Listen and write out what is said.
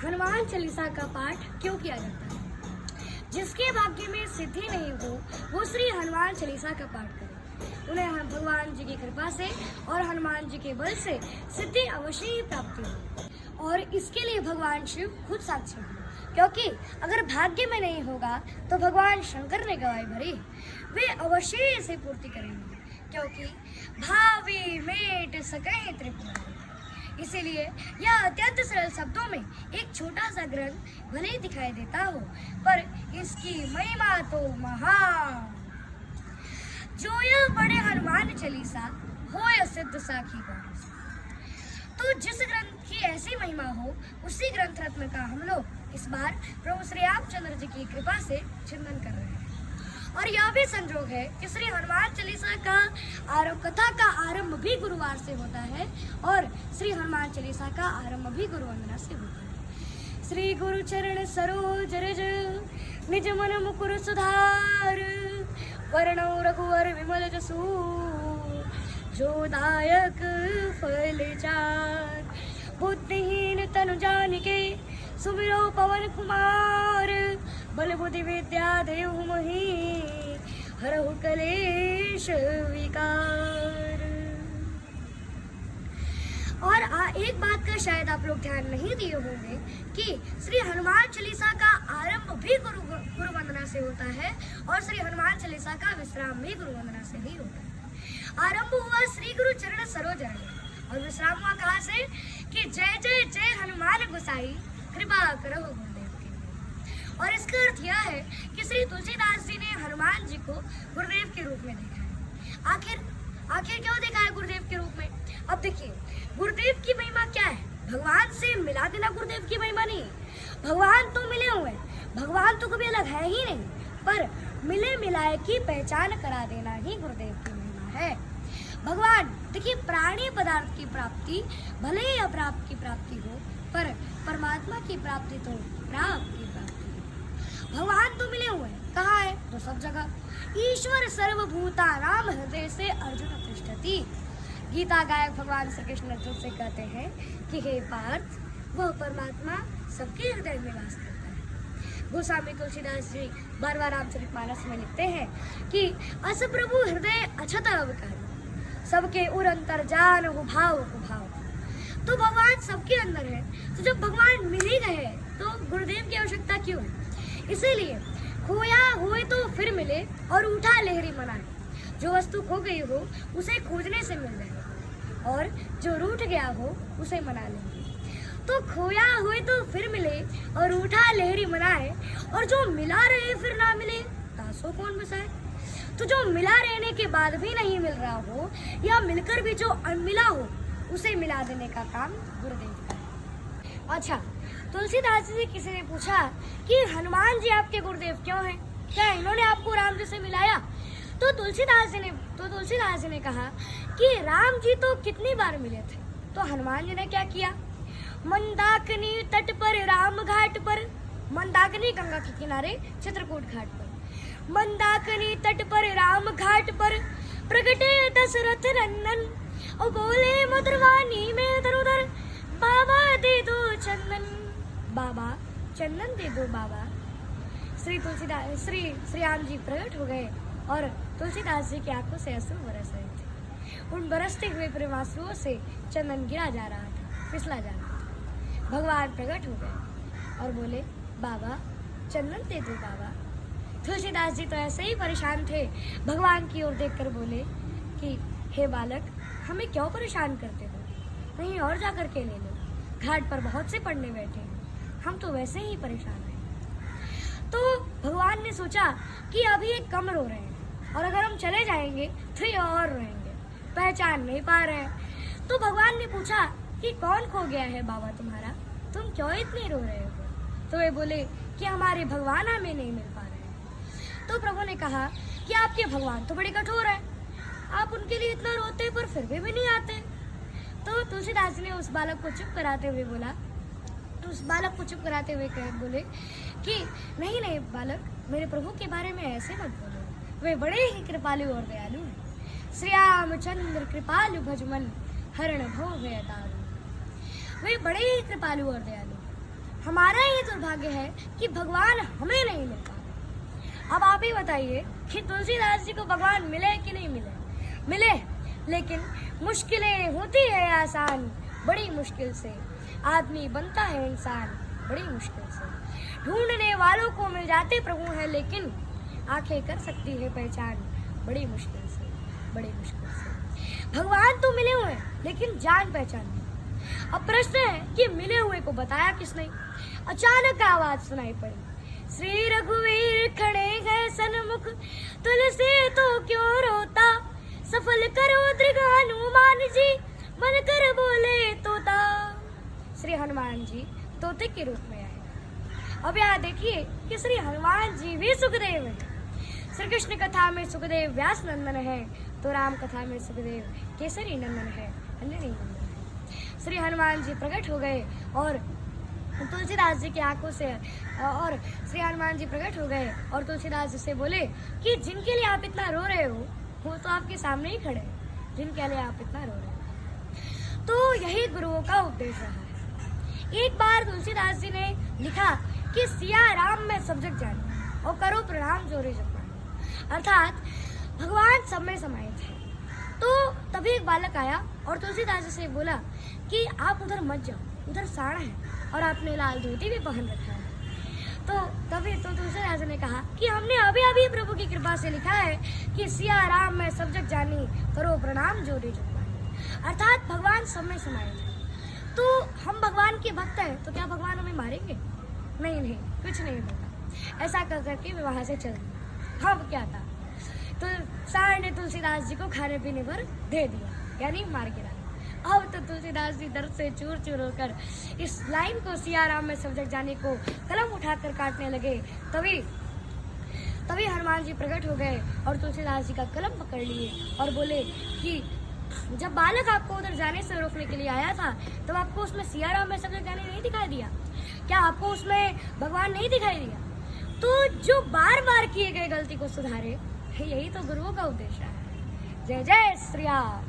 हनुमान चालीसा का पाठ क्यों किया जाता है? जिसके भाग्य में सिद्धि नहीं हो वो श्री हनुमान चालीसा का पाठ करे। उन्हें भगवान जी की कृपा से और हनुमान जी के बल से सिद्धि अवश्य ही प्राप्ति हो, और इसके लिए भगवान शिव खुद साक्षी हैं। क्योंकि अगर भाग्य में नहीं होगा तो भगवान शंकर ने गवाही भरी, वे अवश्य ही इसे पूर्ति करेंगे, क्योंकि भावी मेट सकहि त्रिपुरारी। इसीलिए यह अत्यंत सरल शब्दों में एक छोटा सा ग्रंथ भले ही दिखाई देता हो, पर इसकी महिमा तो महान। जो यह पढ़े हनुमान चालीसा हो या सिद्ध साखी गौरी। तो जिस ग्रंथ की ऐसी महिमा हो उसी ग्रंथ रत्न का हम लोग इस बार प्रभु श्री रामचंद्र जी की कृपा से चिंतन कर रहे हैं। और यह भी संजोग है कि श्री हनुमान चालीसा का कथा का आरंभ भी गुरुवार से होता है और श्री हनुमान चालीसा का आरंभ भी गुरु वंदना से होता है। श्री गुरु चरण सरोज रज निज मन मुकुर सुधार, वरणो रघुवर विमल जसु जो दायक फल चार। बुद्धिहीन तनु जानिके सुमिरो पवन कुमार, बल बुद्धि विद्या देहु मही हरहु कलेश विकार। और एक बात का शायद आप लोग ध्यान नहीं दिए होंगे कि श्री हनुमान चालीसा का आरंभ भी गुरु वंदना से होता है और श्री हनुमान चालीसा का विश्राम भी गुरु वंदना से ही होता है। आरंभ हुआ श्री गुरु चरण सरोज रज और विश्राम हुआ कहाँ से कि जय जय जय हनुमान गोसाई कृपा करो गुरुदेव के लिए। और इसका अर्थ यह है कि श्री तुलसीदास जी ने हनुमान जी को गुरुदेव के रूप में देखा है। आखिर क्यों देखा है गुरुदेव के रूप में? अब देखिए, गुरुदेव की महिमा क्या है? भगवान से मिला देना गुरुदेव की महिमा नहीं है। भगवान तो मिले हुए हैं, भगवान तो कभी अलग है ही नहीं, पर मिले मिलाए की पहचान करा देना ही गुरुदेव की महिमा है। भगवान देखिए, प्राणी पदार्थ की प्राप्ति भले ही अप्राप्त की प्राप्ति हो, पर परमात्मा की प्राप्ति तो प्राप्त की प्राप्ति है। भगवान तो मिले हुए हैं, कहाँ है? तो सब जगह। ईश्वर सर्वभूतानां हृदय से अर्जुन तिष्ठति। गीता गायक भगवान श्री कृष्ण अर्जुन से कहते हैं कि हे पार्थ, वह परमात्मा सबके हृदय में वास करता है। गोस्वामी तुलसीदास जी 12वां रामचरितमानस में लिखते हैं कि अस प्रभु हृदय अछत अवकारी, सबके उर अंतर जान हो भाव को भाव। तो भगवान सबके अंदर है, तो जब भगवान मिल ही गए तो गुरुदेव की आवश्यकता क्यों है? इसीलिए खोया हुए तो फिर मिले और उठा लहरी मनाए। जो वस्तु खो गई हो उसे खोजने से मिल जाएगी और जो रूठ गया हो उसे मना लेंगे। तो खोया हुए तो फिर मिले और उठा लहरी मनाए, और जो मिला रहे फिर ना मिले तासो कौन बसाए। तो जो मिला रहने के बाद भी नहीं मिल रहा हो या मिलकर भी जो अनमिला हो उसे मिला देने का काम गुरुदेव का है। अच्छा, तुलसीदास जी किसी ने पूछा कि हनुमान जी आपके गुरुदेव क्यों हैं? क्या इन्होंने आपको राम जी से मिलाया? तो तुलसीदास जी ने कहा कि राम जी तो कितनी बार मिले थे, तो हनुमान जी ने क्या किया? मंदाकिनी तट पर राम घाट पर, मंदाकिनी गंगा के किनारे चित्रकूट घाट पर, मंदाकिनी तट पर राम घाट पर प्रगटे दशरथ नंदन, और बोले मधुरवाणी में इधर उधर, बाबा दे दो चंदन, बाबा चंदन दे दो बाबा। श्री राम जी प्रकट हो गए और तुलसीदास जी की आंखों से अश्रु बरस रहे थे। उन बरसते हुए प्रेमाश्रुओं से चंदन गिरा जा रहा था, फिसला जा रहा था। भगवान प्रकट हो गए और बोले, बाबा चंदन दे दो बाबा। तुलसीदास जी तो ऐसे ही परेशान थे, भगवान की ओर देखकर बोले कि हे बालक, हमें क्यों परेशान करते हो? कहीं और जा करके ले लो, घाट पर बहुत से पढ़ने बैठे हैं, हम तो वैसे ही परेशान हैं। तो भगवान ने सोचा कि अभी ये कम रो रहे हैं और अगर हम चले जाएंगे तो ये और रोएंगे, पहचान नहीं पा रहे हैं। तो भगवान ने पूछा कि कौन खो गया है बाबा तुम्हारा, तुम क्यों इतने रो रहे हो? तो वे बोले कि हमारे भगवान हमें नहीं मिल पा रहे हैं। तो प्रभु ने कहा कि आपके भगवान तो बड़े कठोर हैं, आप उनके लिए इतना रोते पर फिर भी नहीं आते। तो तुलसीदास जी ने उस बालक को चुप कराते हुए बोले कि नहीं बालक, मेरे प्रभु के बारे में ऐसे मत बोलो, वे बड़े ही कृपालु और दयालु हैं। श्री रामचंद्र कृपालु भजमन हरण भो गए दारू। वे बड़े ही कृपालु और दयालु। हमारा ये दुर्भाग्य है कि भगवान हमें नहीं मिल पाते। अब आप ही बताइए कि तुलसीदास जी को भगवान मिले कि नहीं मिले? मिले, लेकिन मुश्किलें होती है आसान, बड़ी मुश्किल से आदमी बनता है इंसान, बड़ी मुश्किल से। ढूंढने वालों को मिल जाते प्रभु हैं, लेकिन आंखें कर सकती है पहचान, बड़ी मुश्किल से, बड़ी मुश्किल से। भगवान तो मिले हुए हैं, लेकिन जान पहचान नहीं। अब प्रश्न है कि मिले हुए को बताया किसने? अचानक आवाज सुनाई पड़ी, श्री रघुवीर खड़े गए सन्मुख, तुलसी तो क्यों रोता, सफल करो दृढ़ हनुमान जी, मन कर बोले तोता। श्री हनुमान जी तोते के रूप में आए। अब यहाँ देखिए कि श्री हनुमान जी भी सुखदेव हैं। श्री कृष्ण कथा में सुखदेव व्यास नंदन है, तो राम कथा में सुखदेव केसरी नंदन है, अंजनी नंदन है। श्री हनुमान जी प्रकट हो गए और तुलसीदास जी की आंखों से, और श्री हनुमान जी प्रकट हो गए और तुलसीदास जी से बोले कि जिनके लिए आप इतना रो रहे हो वो तो आपके सामने ही खड़े हैं, जिनके लिए आप इतना रो रहे हो। तो यही गुरुओं का उपदेश रहा है। एक बार तुलसीदास जी ने लिखा कि सिया राम में सब जग जाने और करो प्रणाम जोरे जग पाने, अर्थात भगवान सब में समाये थे। तो तभी एक बालक आया और तुलसीदास जी से बोला कि आप उधर मत जाओ, उधर साड़ा है और आपने लाल धोती भी पहन रखा है। तो तभी तो तुलसीदास जी ने कहा कि हमने अभी अभी प्रभु की कृपा से लिखा है कि सिया राम में सब जग जानी, करो प्रणाम जोरे जग पाने, अर्थात भगवान सब में समाये थे। तो हम भगवान के भक्त हैं, तो क्या भगवान हमें मारेंगे? नहीं नहीं, कुछ नहीं होगा। ऐसा कर करके मैं वहां से चल दी। अब क्या था, तो सार ने तुलसीदास जी को खाने पीने पर दे दिया, यानी मार गिरा। अब तो तुलसीदास जी दर्द से चूर चूर होकर इस लाइन को सिया राम में सब जग जाने को कलम उठाकर काटने लगे। तभी हनुमान जी प्रकट हो गए और तुलसीदास जी का कलम पकड़ लिए और बोले कि जब बालक आपको उधर जाने से रोकने के लिए आया था, तब आपको उसमें सिया राम में सब जग जाने नहीं दिखाई दिया क्या? आपको उसमें भगवान नहीं दिखाई दिया? तो जो बार बार किए गए गलती को सुधारे, यही तो गुरुओं का उद्देश्य है। जय जय श्री राम।